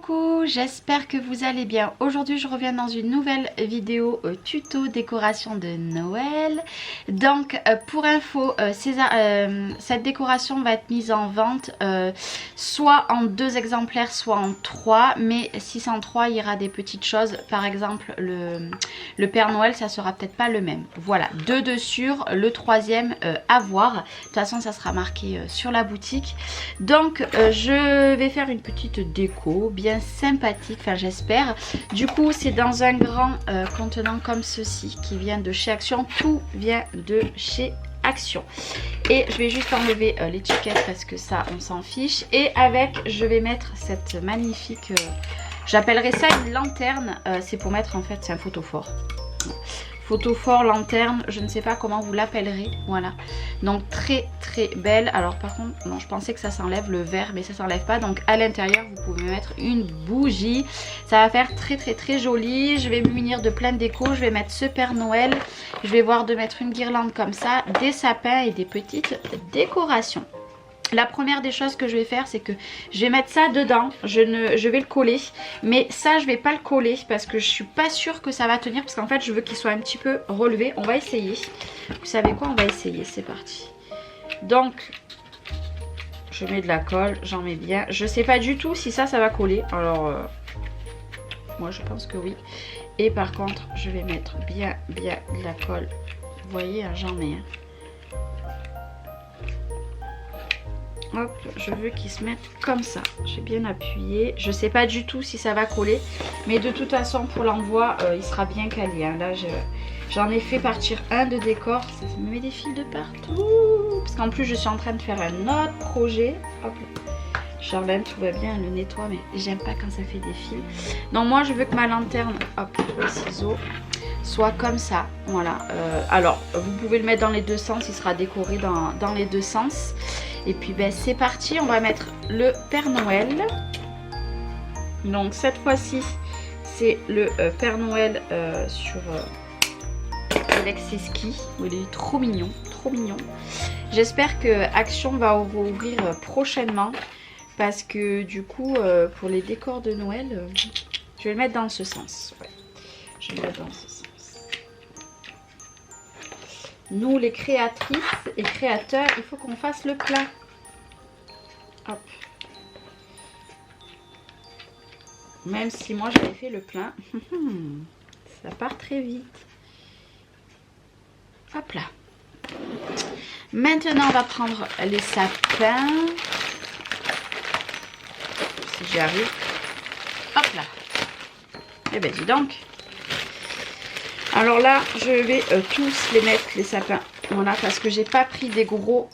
Coucou, j'espère que vous allez bien. Aujourd'hui je reviens dans une nouvelle vidéo tuto décoration de Noël. Donc pour info, cette décoration va être mise en vente soit en 2 exemplaires, soit en 3. Mais si c'est en 3, il y aura des petites choses. Par exemple le Père Noël, ça sera peut-être pas le même. Voilà, 2 de sûr, le 3e à voir. De toute façon ça sera marqué sur la boutique. Donc je vais faire une petite déco bien sympathique, enfin j'espère. Du coup c'est dans un grand contenant comme ceci qui vient de chez Action. Tout vient de chez Action. Et je vais juste enlever l'étiquette parce que ça on s'en fiche. Et avec je vais mettre cette magnifique, j'appellerais ça une lanterne. C'est pour mettre en fait, c'est un photophore. Photophore, lanterne, je ne sais pas comment vous l'appellerez, voilà. Donc très très belle. Alors par contre, non, je pensais que ça s'enlève le vert, mais ça s'enlève pas. Donc à l'intérieur, vous pouvez mettre une bougie. Ça va faire très très très joli. Je vais me munir de plein de déco. Je vais mettre ce Père Noël. Je vais voir de mettre une guirlande comme ça, des sapins et des petites décorations. La première des choses que je vais faire, c'est que je vais mettre ça dedans, je vais le coller, mais ça je vais pas le coller parce que je suis pas sûre que ça va tenir, parce qu'en fait je veux qu'il soit un petit peu relevé. On va essayer, vous savez quoi, on va essayer, c'est parti. Donc je mets de la colle, j'en mets bien, je sais pas du tout si ça va coller, alors moi je pense que oui. Et par contre je vais mettre bien de la colle, vous voyez, j'en mets. Hop, je veux qu'il se mette comme ça. J'ai bien appuyé. Je sais pas du tout si ça va coller. Mais de toute façon, pour l'envoi, il sera bien calé. Hein. Là, j'en ai fait partir un de décor. Ça me met des fils de partout. Parce qu'en plus, je suis en train de faire un autre projet. Hop. Charlène, tout va bien, elle le nettoie. Mais j'aime pas quand ça fait des fils. Donc moi, je veux que ma lanterne, hop, le ciseau, soit comme ça. Voilà. Alors, vous pouvez le mettre dans les deux sens. Il sera décoré dans les deux sens. Et puis ben, c'est parti, on va mettre le Père Noël. Donc cette fois-ci, c'est le Père Noël sur Alexis Ski. Il est trop mignon, trop mignon. J'espère que Action va rouvrir prochainement. Parce que du coup, pour les décors de Noël, je vais le mettre dans ce sens. Ouais. Je vais le mettre dans ce sens. Nous, les créatrices et créateurs, il faut qu'on fasse le plein. Hop. Même si moi, j'avais fait le plein. Ça part très vite. Hop là. Maintenant, on va prendre les sapins. Si j'y arrive. Hop là. Eh bien, dis donc. Alors là, je vais tous les mettre, les sapins. Voilà, parce que j'ai pas pris des gros.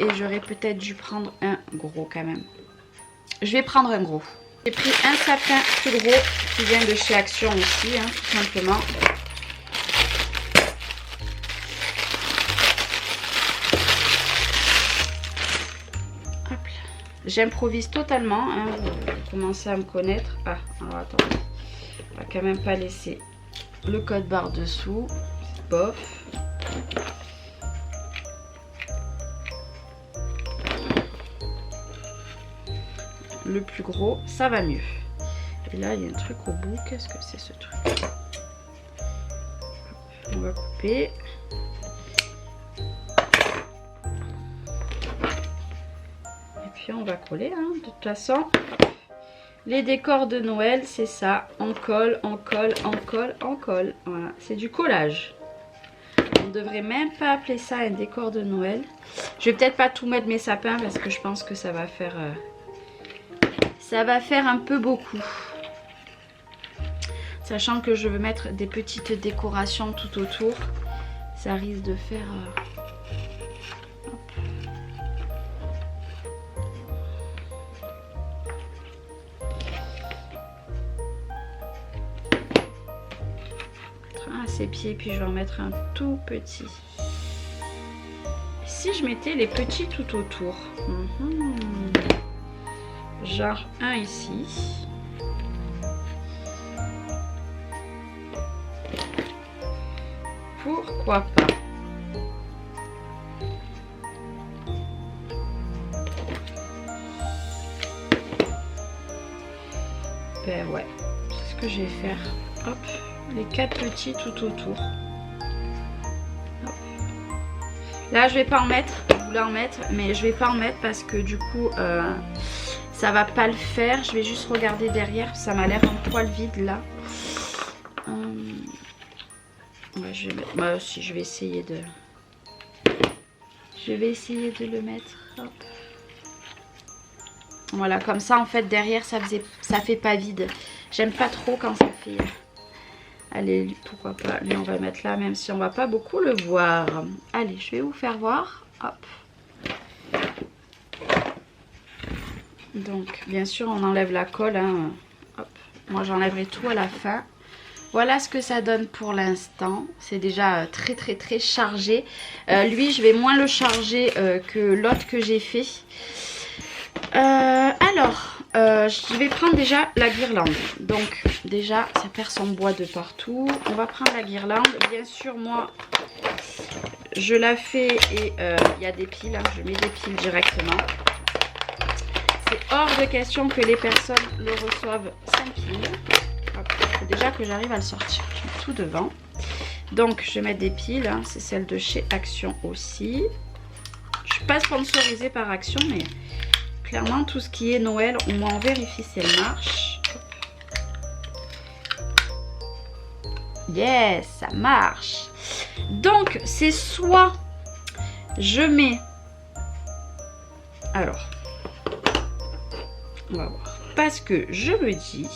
Et j'aurais peut-être dû prendre un gros quand même. Je vais prendre un gros. J'ai pris un sapin plus gros qui vient de chez Action aussi, hein, tout simplement. J'improvise totalement, hein, vous commencez à me connaître. Ah, alors attendez, on va quand même pas laisser le code barre dessous. Bof. Le plus gros, ça va mieux. Et là, il y a un truc au bout. Qu'est-ce que c'est ce truc? On va couper. On va coller, hein. De toute façon les décors de Noël c'est ça, on colle, on colle, on colle, on colle, voilà, c'est du collage. On ne devrait même pas appeler ça un décor de Noël. Je vais peut-être pas tout mettre mes sapins parce que je pense que ça va faire un peu beaucoup, sachant que je veux mettre des petites décorations tout autour. Ça risque de faire ses pieds, puis je vais en mettre un tout petit. Si je mettais les petits tout autour, genre un ici, pourquoi pas. ben ouais, c'est ce que je vais faire. Hop, les 4 petits tout autour. Hop. Là je vais pas en mettre, je voulais en mettre, mais je vais pas en mettre parce que du coup ça va pas le faire. Je vais juste regarder derrière, ça m'a l'air un poil vide là. Ouais, je vais mettre... Bah si, je vais essayer de... le mettre. Hop. Voilà, comme ça en fait derrière ça fait pas vide. J'aime pas trop quand ça fait... Allez, pourquoi pas, lui on va mettre là même si on va pas beaucoup le voir. Allez, je vais vous faire voir. Hop. Donc bien sûr on enlève la colle. Hein. Hop. Moi j'enlèverai tout à la fin. Voilà ce que ça donne pour l'instant. C'est déjà très chargé. Lui, je vais moins le charger que l'autre que j'ai fait. Je vais prendre déjà la guirlande. Donc, déjà, ça perd son bois de partout. On va prendre la guirlande. Bien sûr, moi, je la fais et il y a des piles. Hein. Je mets des piles directement. C'est hors de question que les personnes le reçoivent sans piles. Il faut déjà que j'arrive à le sortir. Je mets tout devant. Donc je vais mettre des piles. Hein. C'est celle de chez Action aussi. Je ne suis pas sponsorisée par Action, mais clairement tout ce qui est Noël, au moins on vérifie si elle marche. Yes, ça marche. Donc c'est soit je mets... Alors, on va voir. Parce que je me dis...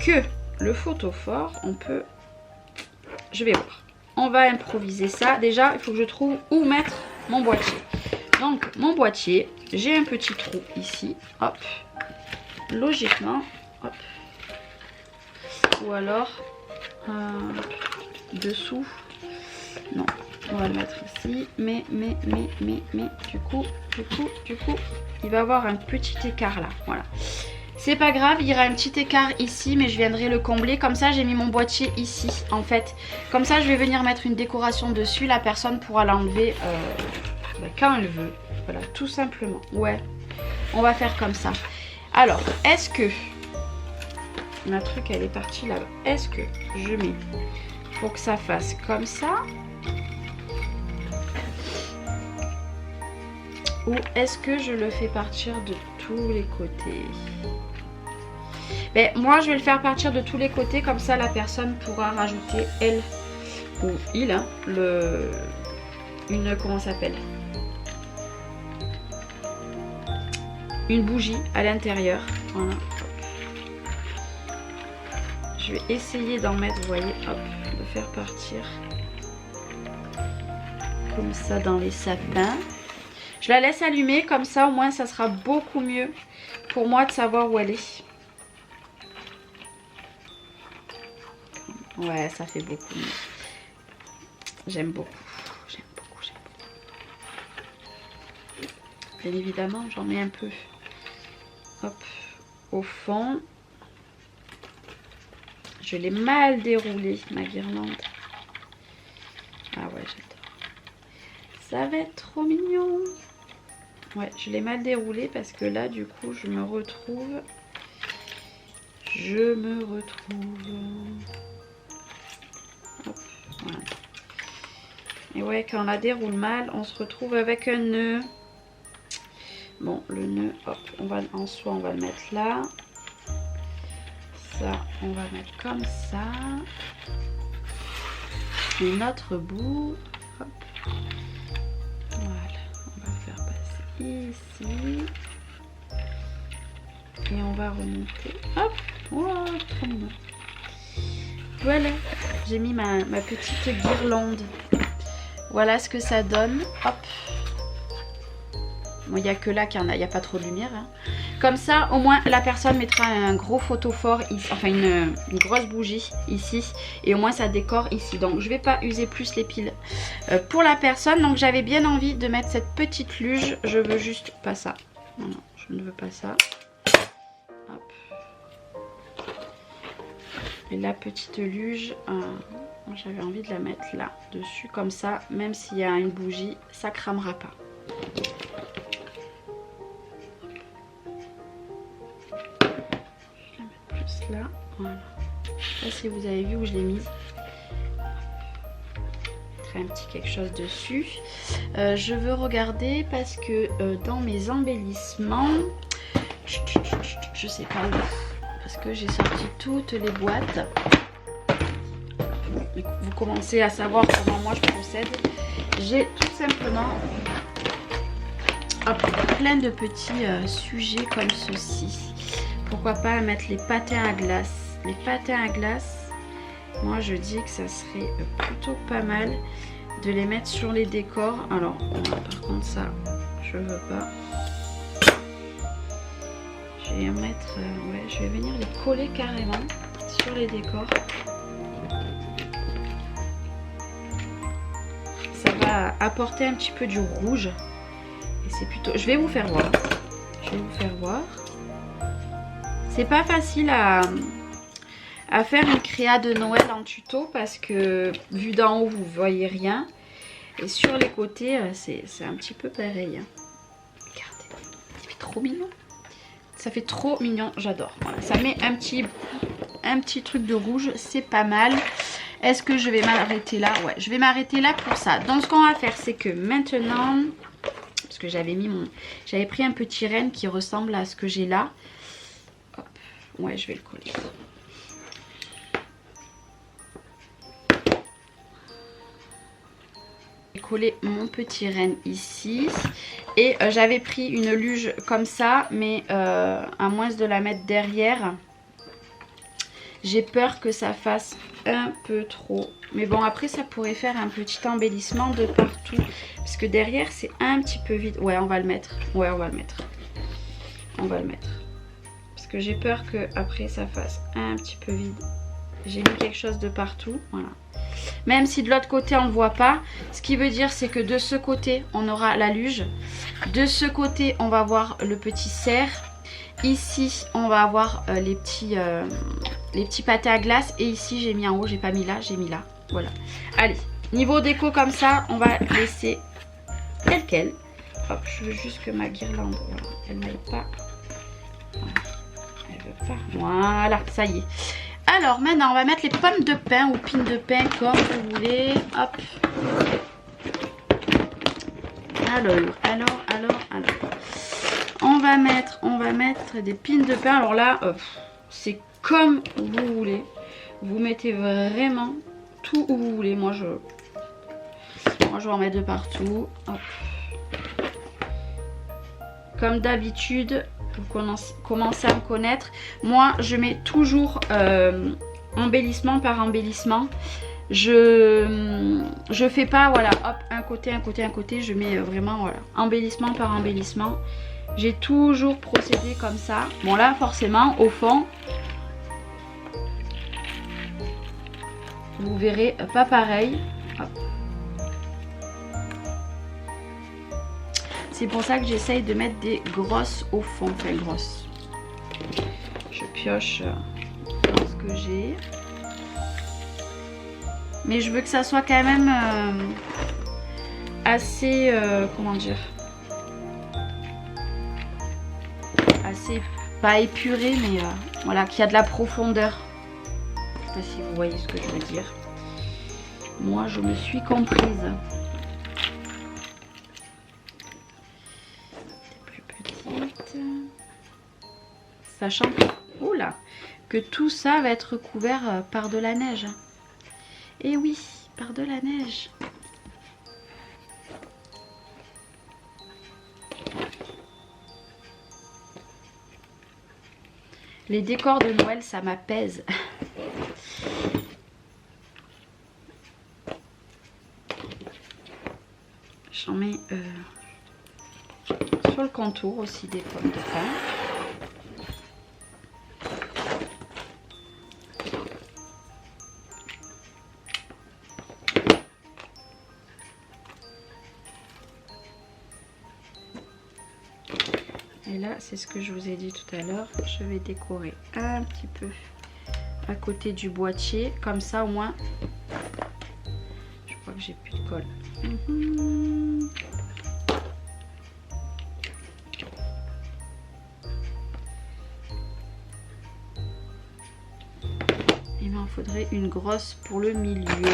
que le photophore, on peut... Je vais voir. On va improviser ça. Déjà, il faut que je trouve où mettre mon boîtier. Donc, mon boîtier, j'ai un petit trou ici. Hop. Logiquement. Hop. Ou alors, dessous. Non, on va le mettre ici. Mais, du coup, il va y avoir un petit écart là. Voilà. C'est pas grave, il y aura un petit écart ici, mais je viendrai le combler. Comme ça, j'ai mis mon boîtier ici, en fait. Comme ça, je vais venir mettre une décoration dessus. La personne pourra l'enlever quand elle veut. Voilà, tout simplement. Ouais, on va faire comme ça. Alors, est-ce que... Ma truc, elle est partie là-bas. Est-ce que je mets... Faut que ça fasse comme ça. Ou est-ce que je le fais partir de tous les côtés? Mais moi je vais le faire partir de tous les côtés, comme ça la personne pourra rajouter elle ou il hein, comment ça s'appelle, une bougie à l'intérieur. Voilà. Je vais essayer d'en mettre, vous voyez, hop, de faire partir comme ça dans les sapins. Je la laisse allumer, comme ça au moins ça sera beaucoup mieux pour moi de savoir où elle est. Ouais, ça fait beaucoup mieux. J'aime beaucoup. Bien évidemment, j'en mets un peu. Hop, au fond. Je l'ai mal déroulée, ma guirlande. Ah ouais, j'adore. Ça va être trop mignon. Ouais, je l'ai mal déroulée parce que là, du coup, je me retrouve. Hop, voilà. Et ouais, quand on la déroule mal, on se retrouve avec un nœud. Bon, le nœud, hop, en soi, on va le mettre là. Ça, on va mettre comme ça. Et notre bout, hop. Voilà, on va le faire passer ici. Et on va remonter. Hop, wow, trop mignon. Voilà, j'ai mis ma petite guirlande. Voilà ce que ça donne. Hop. Bon, il n'y a que là qu'il y en a, il n'y a pas trop de lumière. Hein. Comme ça, au moins, la personne mettra un gros photophore ici, enfin une grosse bougie ici. Et au moins, ça décore ici. Donc, je ne vais pas user plus les piles pour la personne. Donc, j'avais bien envie de mettre cette petite luge. Je veux juste pas ça. Non, non, je ne veux pas ça. Hop. Et la petite luge, j'avais envie de la mettre là, dessus, comme ça. Même s'il y a une bougie, ça cramera pas. là. Voilà. Je sais pas si vous avez vu où je l'ai mise. Un petit quelque chose dessus. Je veux regarder parce que dans mes embellissements, je sais pas où, parce que j'ai sorti toutes les boîtes. Vous commencez à savoir comment moi je procède. J'ai tout simplement plein de petits sujets comme ceci. Pourquoi pas mettre les patins à glace. Les patins à glace, moi je dis que ça serait plutôt pas mal de les mettre sur les décors. Alors par contre ça je veux pas. Je vais mettre ouais, je vais venir les coller carrément sur les décors. Ça va apporter un petit peu du rouge et c'est plutôt, je vais vous faire voir. Je vais vous faire voir. C'est pas facile à faire une créa de Noël en tuto parce que vu d'en haut vous voyez rien et sur les côtés c'est un petit peu pareil. Regardez, ça fait trop mignon. Ça fait trop mignon, j'adore. Voilà, ça met un petit truc de rouge, c'est pas mal. Est-ce que je vais m'arrêter là? Ouais, je vais m'arrêter là pour ça. Donc ce qu'on va faire, c'est que maintenant, parce que j'avais pris un petit renne qui ressemble à ce que j'ai là. Hop. Ouais, je vais le coller. J'ai collé mon petit renne ici. Et j'avais pris une luge comme ça, mais à moins de la mettre derrière, j'ai peur que ça fasse un peu trop. Mais bon, après ça pourrait faire un petit embellissement de partout. Parce que derrière c'est un petit peu vide. Ouais, on va le mettre. Ouais, on va le mettre. On va le mettre. Parce que j'ai peur que après ça fasse un petit peu vide. J'ai mis quelque chose de partout. Voilà. Même si de l'autre côté on ne le voit pas. Ce qui veut dire c'est que de ce côté on aura la luge. De ce côté on va voir le petit cerf. Ici on va avoir les petits pâtés à glace. Et ici j'ai mis en haut, j'ai pas mis là, j'ai mis là. Voilà. Allez, niveau déco comme ça, on va laisser tel quel. Hop, je veux juste que ma guirlande, voilà, elle n'aille pas. Voilà. Elle veut pas. Voilà, ça y est. Alors maintenant on va mettre les pommes de pin ou pines de pin comme vous voulez. Hop. Alors. On va mettre des pines de pin. Alors là, c'est comme vous voulez. Vous mettez vraiment tout où vous voulez. Moi je vais en mettre de partout. Hop. Comme d'habitude, vous commencez à me connaître. Moi, je mets toujours embellissement par embellissement. Je fais pas, voilà, hop, un côté. Je mets vraiment, voilà, embellissement par embellissement. J'ai toujours procédé comme ça. Bon là, forcément, au fond, vous verrez pas pareil. Hop. C'est pour ça que j'essaye de mettre des grosses au fond. Enfin, grosses. Je pioche dans ce que j'ai. Mais je veux que ça soit quand même assez... comment dire, assez... pas épuré, mais voilà, qu'il y a de la profondeur. Je sais pas si vous voyez ce que je veux dire. Moi, je me suis comprise. Plus petite. Sachant que, oula, que tout ça va être couvert par de la neige. Et oui, par de la neige. Les décors de Noël, ça m'apaise. J'en mets sur le contour aussi des pommes de pin. Et là, c'est ce que je vous ai dit tout à l'heure. Je vais décorer un petit peu à côté du boîtier. Comme ça, au moins, je crois que j'ai plus de colle. faudrait une grosse pour le milieu.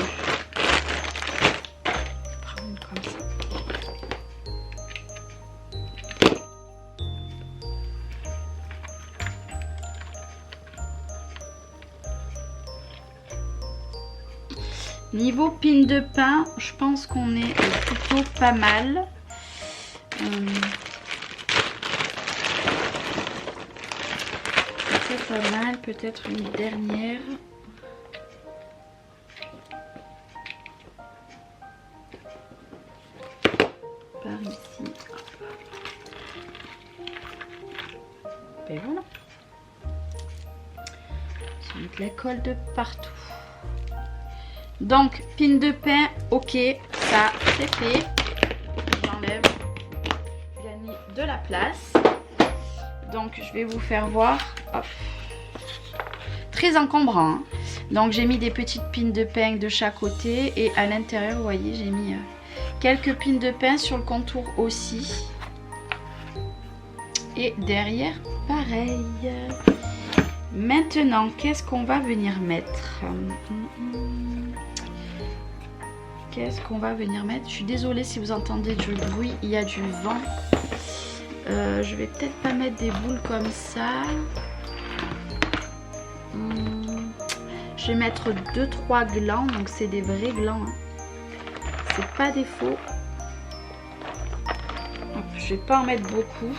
Prendre une comme ça. Niveau pin de pain, je pense qu'on est plutôt pas mal. C'est pas mal, peut-être une dernière. Par ici. Et voilà. Je vais mettre la colle de partout. Donc, pin de pain, ok, ça c'est fait. J'enlève, gagner de la place. Donc, je vais vous faire voir. Hop. Très encombrant. Hein. Donc, j'ai mis des petites pins de pain de chaque côté. Et à l'intérieur, vous voyez, j'ai mis quelques pins de pain sur le contour aussi. Et derrière, pareil. Maintenant, qu'est-ce qu'on va venir mettre? Qu'est-ce qu'on va venir mettre? Je suis désolée si vous entendez du bruit, il y a du vent. Je vais peut-être pas mettre des boules comme ça. Je vais mettre 2-3 glands, donc c'est des vrais glands. Hein. C'est pas des faux. Hop, je vais pas en mettre beaucoup.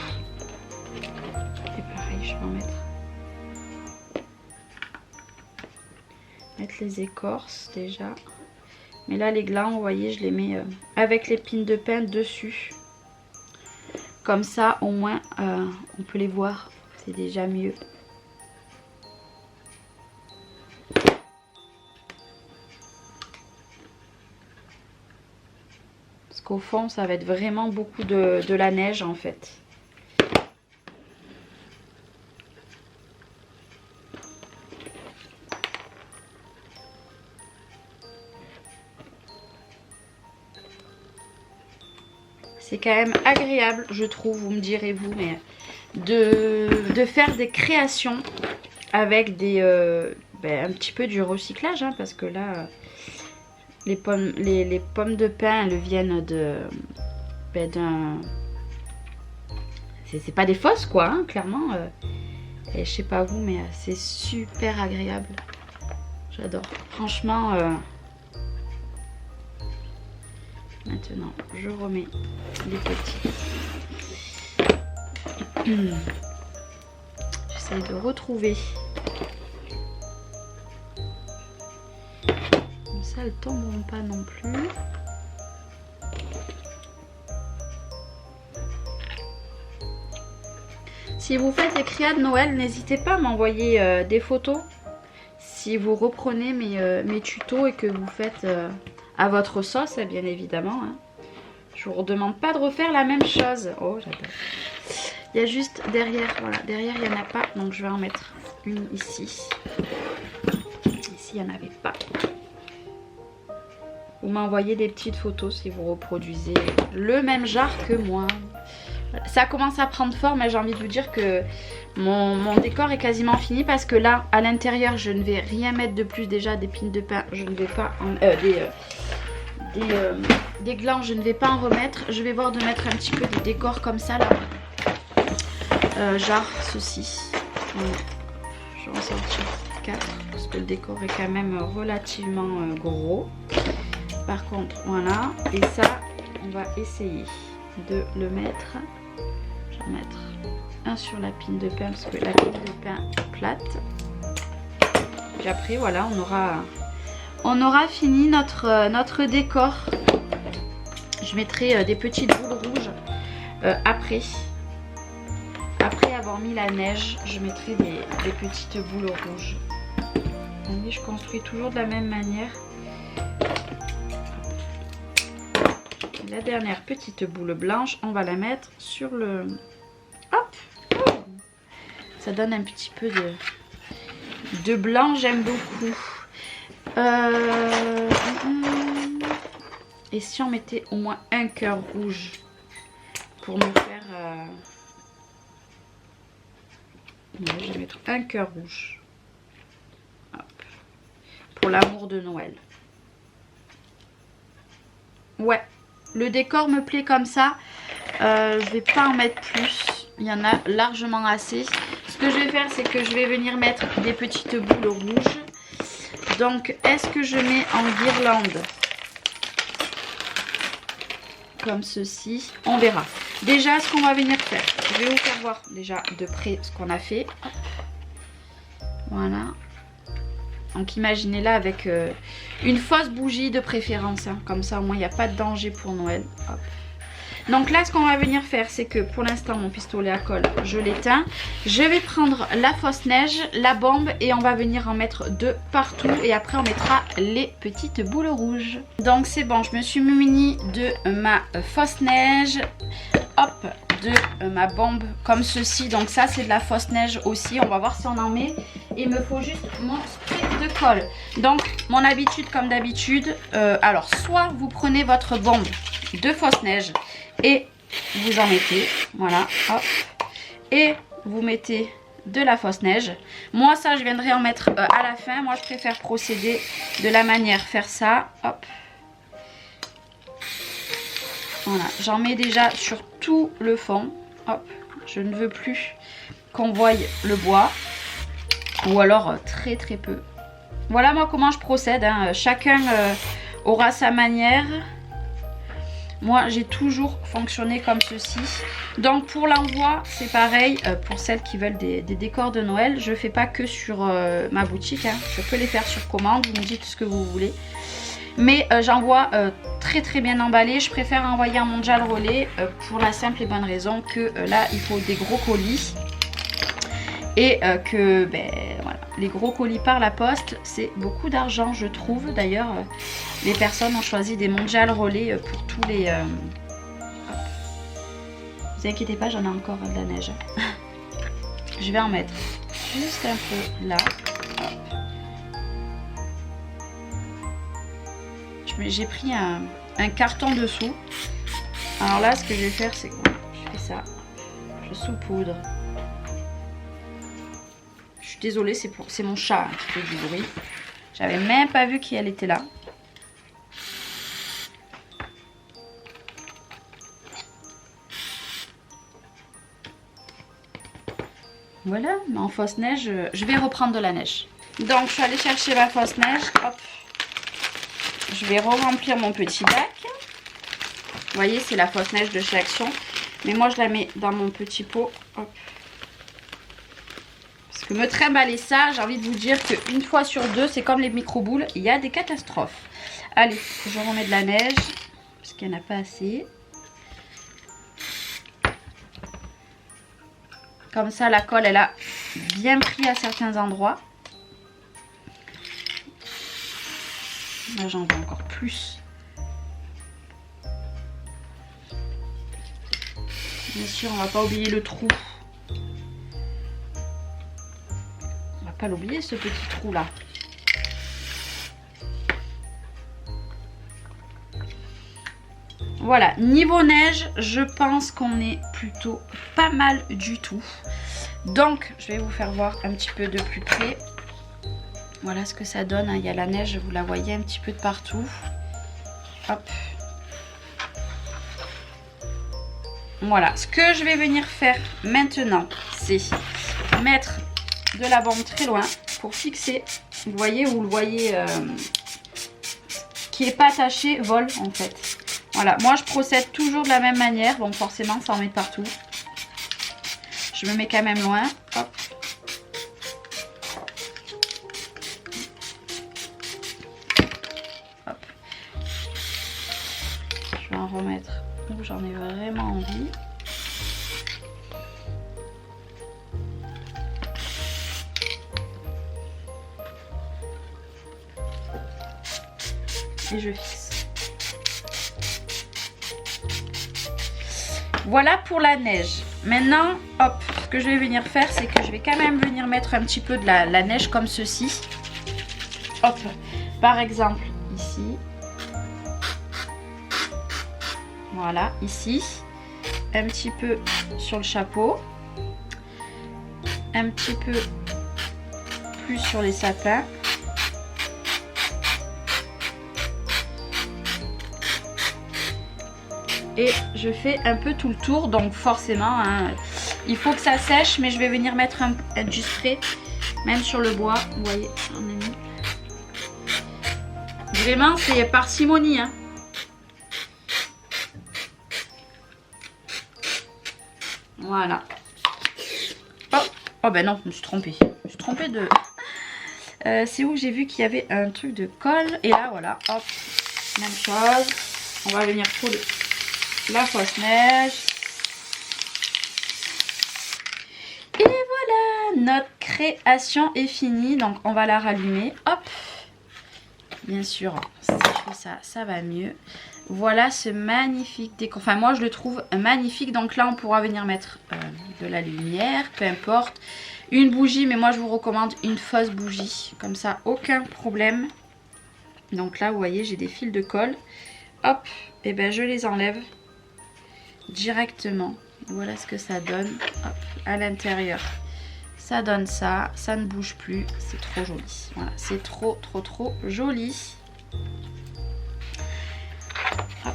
Et pareil, je vais en mettre les écorces déjà. Mais là, les glands, vous voyez, je les mets avec les pins de pain dessus. Comme ça, au moins, on peut les voir. C'est déjà mieux. Parce qu'au fond, ça va être vraiment beaucoup de la neige, en fait. C'est quand même agréable, je trouve, vous me direz vous, mais de faire des créations avec des un petit peu du recyclage, hein, parce que là, les pommes de pain, elles viennent d'un... C'est pas des fausses, quoi, hein, clairement. Et je sais pas vous, mais c'est super agréable. J'adore. Franchement... Maintenant, je remets les petits. J'essaie de retrouver. Comme ça, elles ne tomberont pas non plus. Si vous faites des créas de Noël, n'hésitez pas à m'envoyer des photos. Si vous reprenez mes tutos et que vous faites... à votre sauce, bien évidemment. Hein. Je vous redemande pas de refaire la même chose. Oh, j'adore. Il y a juste derrière, voilà, derrière il n'y en a pas, donc je vais en mettre une ici. Ici, il n'y en avait pas. Vous m'envoyez des petites photos si vous reproduisez le même genre que moi. Ça commence à prendre forme, mais j'ai envie de vous dire que mon décor est quasiment fini parce que là, à l'intérieur, je ne vais rien mettre de plus. Déjà, des pins de pain, je ne vais pas en... des glands, je ne vais pas en remettre. Je vais voir de mettre un petit peu des décors comme ça, là. Genre ceci. Je vais en sortir 4 parce que le décor est quand même relativement gros. Par contre, voilà. Et ça, on va essayer de le mettre. Je vais en mettre un sur la pine de pain parce que la pine de pain est plate. Puis après, voilà, on aura fini notre décor. Je mettrai des petites boules rouges après. Après avoir mis la neige, je mettrai des petites boules rouges. Vous voyez, je construis toujours de la même manière. La dernière petite boule blanche, on va la mettre sur le... Hop! Ça donne un petit peu de blanc, j'aime beaucoup. Et si on mettait au moins un cœur rouge pour me faire... Ouais, je vais mettre un cœur rouge. Hop. pour l'amour de Noël. Ouais, le décor me plaît comme ça. Je vais pas en mettre plus. Il y en a largement assez. Ce que je vais faire, c'est que je vais venir mettre des petites boules rouges. Donc, est-ce que je mets en guirlande comme ceci? On verra. Déjà, ce qu'on va venir faire, je vais vous faire voir déjà de près ce qu'on a fait. Hop. Voilà. Donc, imaginez-la avec une fausse bougie de préférence. Hein. Comme ça, au moins, il n'y a pas de danger pour Noël. Hop. Donc là, ce qu'on va venir faire, c'est que pour l'instant, mon pistolet à colle, je l'éteins. Je vais prendre la fausse neige, la bombe et on va venir en mettre de partout. Et après, on mettra les petites boules rouges. Donc c'est bon, je me suis munie de ma fausse neige. Hop, de ma bombe comme ceci. Donc ça, c'est de la fausse neige aussi. On va voir si on en met. Il me faut juste mon spray de colle. Donc, mon habitude comme d'habitude. Alors, soit vous prenez votre bombe de fausse neige et vous en mettez, voilà, hop, et vous mettez de la fausse neige. Moi ça je viendrai en mettre à la fin. Moi je préfère procéder de la manière faire ça, hop, voilà, j'en mets déjà sur tout le fond, hop, je ne veux plus qu'on voie le bois, ou alors très très peu. Voilà moi comment je procède, hein. Chacun aura sa manière. Moi, j'ai toujours fonctionné comme ceci. Donc, pour l'envoi, c'est pareil. Pour celles qui veulent des décors de Noël, je ne fais pas que sur ma boutique. Hein. Je peux les faire sur commande. Vous me dites ce que vous voulez. Mais j'envoie très très bien emballé. Je préfère envoyer en mondial relais pour la simple et bonne raison que là, il faut des gros colis. Et que voilà, les gros colis par la poste, c'est beaucoup d'argent, je trouve. D'ailleurs, les personnes ont choisi des mondial relais pour tous les... Vous inquiétez pas, j'en ai encore de la neige. Je vais en mettre juste un peu là. J'ai pris un carton dessous. Alors là, ce que je vais faire, c'est que je fais ça. Je saupoudre. Je suis désolée, c'est mon chat qui fait du bruit. J'avais même pas vu qu'elle était là. Voilà, mais en fausse neige, je vais reprendre de la neige. Donc, je suis allée chercher ma fausse neige. Hop. Je vais re-remplir mon petit bac. Vous voyez, c'est la fausse neige de chez Action. Mais moi, je la mets dans mon petit pot. Hop. Parce que me trimballer ça, j'ai envie de vous dire qu'une fois sur deux, c'est comme les micro-boules, il y a des catastrophes. Allez, je remets de la neige, parce qu'il n'y en a pas assez. Comme ça, la colle, elle a bien pris à certains endroits. Là, j'en veux encore plus. Bien sûr, on va pas oublier le trou. On va pas l'oublier, ce petit trou là. Voilà, niveau neige, je pense qu'on est plutôt pas mal du tout. Donc, je vais vous faire voir un petit peu de plus près. Voilà ce que ça donne, hein. Il y a la neige, vous la voyez un petit peu de partout. Hop. Voilà, ce que je vais venir faire maintenant, c'est mettre de la bombe très loin pour fixer. Vous voyez, vous le voyez, qui n'est pas attaché, vole en fait. Voilà, moi je procède toujours de la même manière, donc forcément ça en met partout. Je me mets quand même loin. Hop. Hop. Je vais en remettre où j'en ai vraiment envie. Et je fixe. Voilà pour la neige. Maintenant, hop, ce que je vais venir faire, c'est que je vais quand même venir mettre un petit peu de la neige comme ceci. Hop, par exemple, ici. Voilà, ici. Un petit peu sur le chapeau. Un petit peu plus sur les sapins. et je fais un peu tout le tour. Donc forcément, hein, il faut que ça sèche, mais je vais venir mettre du spray, même sur le bois. Vous voyez, j'en ai mis. Vraiment, c'est parcimonie. Hein. Voilà. Oh, oh ben non, je me suis trompée. Je me suis trompée de... c'est où j'ai vu qu'il y avait un truc de colle. Et là, voilà, hop, même chose. On va venir coller la fausse neige. Et voilà, notre création est finie. Donc, on va la rallumer. Hop. Bien sûr, si je fais ça, ça va mieux. Voilà ce magnifique décor. Enfin, moi, je le trouve magnifique. Donc là, on pourra venir mettre de la lumière, peu importe. Une bougie, mais moi, je vous recommande une fausse bougie. Comme ça, aucun problème. Donc là, vous voyez, j'ai des fils de colle. Hop, et ben je les enlève directement. Voilà ce que ça donne. Hop, à l'intérieur. Ça donne ça, ça ne bouge plus, c'est trop joli. Voilà, c'est trop joli. Hop,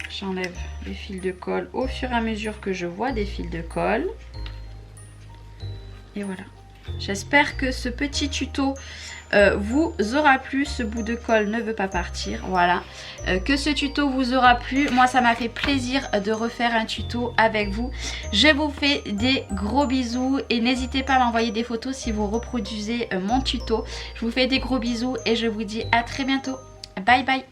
j'enlève les fils de colle au fur et à mesure que je vois des fils de colle. Et voilà. J'espère que ce petit tuto vous aura plu. Ce bout de colle ne veut pas partir. Voilà. Que ce tuto vous aura plu. Moi, ça m'a fait plaisir de refaire un tuto avec vous. Je vous fais des gros bisous. Et n'hésitez pas à m'envoyer des photos si vous reproduisez mon tuto. Je vous fais des gros bisous et je vous dis à très bientôt. Bye bye.